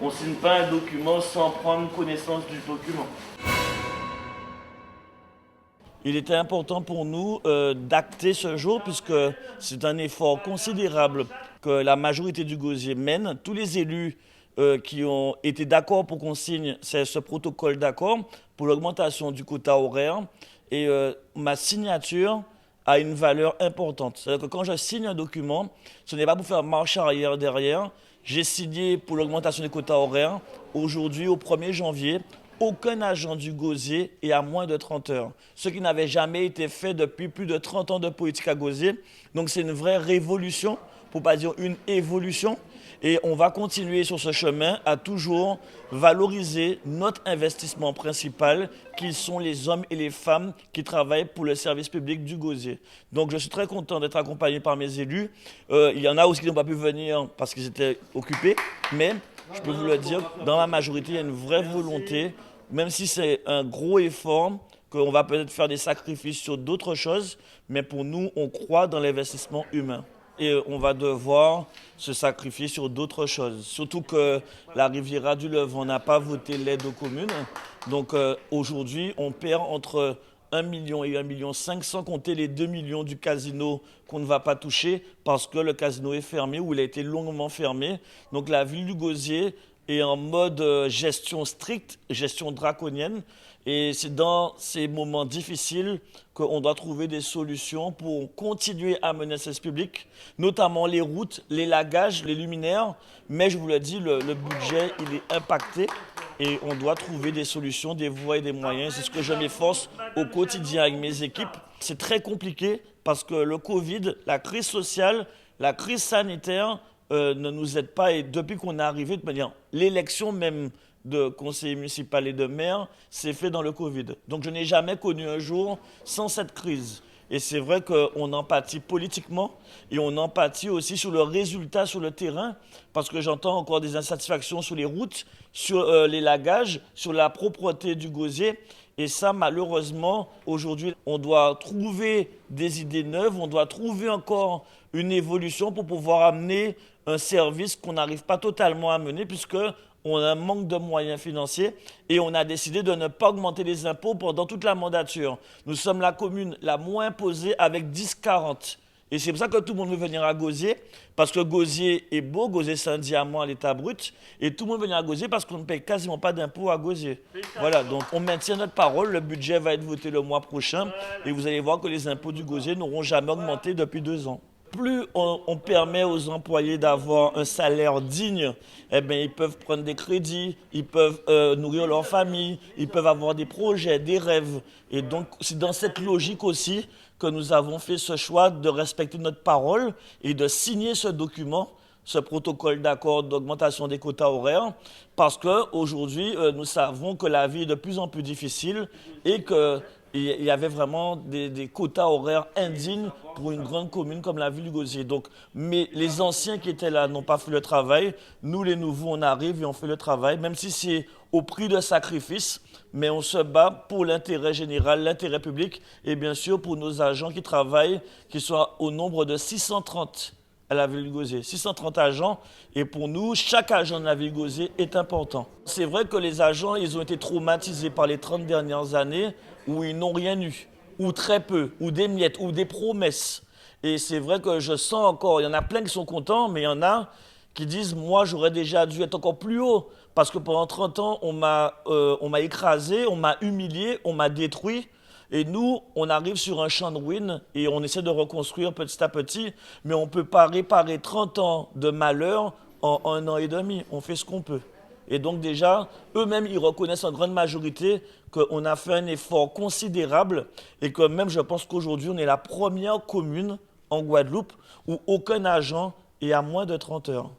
On ne signe pas un document sans prendre connaissance du document. Il était important pour nous d'acter ce jour puisque c'est un effort considérable que la majorité du Gosier mène. Tous les élus qui ont été d'accord pour qu'on signe ce protocole d'accord pour l'augmentation du quota horaire. Et ma signature a une valeur importante. C'est-à-dire que quand je signe un document, ce n'est pas pour faire marche arrière derrière. J'ai signé pour l'augmentation des quotas horaires. Aujourd'hui, au 1er janvier, aucun agent du Gosier est à moins de 30 heures. Ce qui n'avait jamais été fait depuis plus de 30 ans de politique à Gosier. Donc c'est une vraie révolution, pour ne pas dire une évolution. Et on va continuer sur ce chemin à toujours valoriser notre investissement principal, qui sont les hommes et les femmes qui travaillent pour le service public du Gosier. Donc je suis très content d'être accompagné par mes élus. Il y en a aussi qui n'ont pas pu venir parce qu'ils étaient occupés, mais je peux vous le dire, dans la majorité, il y a une vraie volonté, même si c'est un gros effort, qu'on va peut-être faire des sacrifices sur d'autres choses, mais pour nous, on croit dans l'investissement humain. Et on va devoir se sacrifier sur d'autres choses. Surtout que la Riviera du Levant n'a pas voté l'aide aux communes. Donc aujourd'hui, on perd entre 1 million et 1,5 million sans compter les 2 millions du casino qu'on ne va pas toucher parce que le casino est fermé ou il a été longuement fermé. Donc la ville du Gosier est en mode gestion stricte, gestion draconienne. Et c'est dans ces moments difficiles qu'on doit trouver des solutions pour continuer à mener le service public, notamment les routes, les lagages, les luminaires. Mais je vous l'ai dit, le budget, il est impacté et on doit trouver des solutions, des voies et des moyens. C'est ce que je m'efforce au quotidien avec mes équipes. C'est très compliqué parce que le Covid, la crise sociale, la crise sanitaire ne nous aident pas. Et depuis qu'on est arrivé, de manière, l'élection même de conseiller municipal et de maire, c'est fait dans le Covid. Donc je n'ai jamais connu un jour sans cette crise. Et c'est vrai qu'on en pâtit politiquement et on en pâtit aussi sur le résultat sur le terrain, parce que j'entends encore des insatisfactions sur les routes, sur les lagages, sur la propreté du Gosier. Et ça, malheureusement, aujourd'hui, on doit trouver des idées neuves, on doit trouver encore une évolution pour pouvoir amener un service qu'on n'arrive pas totalement à mener, puisque on a un manque de moyens financiers et on a décidé de ne pas augmenter les impôts pendant toute la mandature. Nous sommes la commune la moins imposée avec 10,40. Et c'est pour ça que tout le monde veut venir à Gosier, parce que Gosier est beau, Gosier c'est un diamant à l'état brut, et tout le monde veut venir à Gosier parce qu'on ne paye quasiment pas d'impôts à Gosier. Voilà, donc on maintient notre parole, le budget va être voté le mois prochain, et vous allez voir que les impôts du Gosier n'auront jamais augmenté depuis 2 ans. Plus on permet aux employés d'avoir un salaire digne, eh bien, ils peuvent prendre des crédits, ils peuvent nourrir leur famille, ils peuvent avoir des projets, des rêves. Et donc, c'est dans cette logique aussi que nous avons fait ce choix de respecter notre parole et de signer ce document, ce protocole d'accord d'augmentation des quotas horaires, parce qu'aujourd'hui, nous savons que la vie est de plus en plus difficile et que il y avait vraiment des quotas horaires indignes pour une grande commune comme la ville du Gosier. Donc, mais les anciens qui étaient là n'ont pas fait le travail. Nous, les nouveaux, on arrive et on fait le travail, même si c'est au prix de sacrifices. Mais on se bat pour l'intérêt général, l'intérêt public et bien sûr pour nos agents qui travaillent, qui sont au nombre de 630 à la ville du Gosier. 630 agents, et pour nous, chaque agent de la ville du Gosier est important. C'est vrai que les agents, ils ont été traumatisés par les 30 dernières années où ils n'ont rien eu, ou très peu, ou des miettes, ou des promesses. Et c'est vrai que je sens encore, il y en a plein qui sont contents, mais il y en a qui disent « moi, j'aurais déjà dû être encore plus haut ». Parce que pendant 30 ans, on m'a écrasé, on m'a humilié, on m'a détruit. Et nous, on arrive sur un champ de ruines et on essaie de reconstruire petit à petit, mais on ne peut pas réparer 30 ans de malheur en 1 an et demi. On fait ce qu'on peut. Et donc déjà, eux-mêmes, ils reconnaissent en grande majorité qu'on a fait un effort considérable et que même, je pense qu'aujourd'hui, on est la première commune en Guadeloupe où aucun agent est à moins de 30 heures.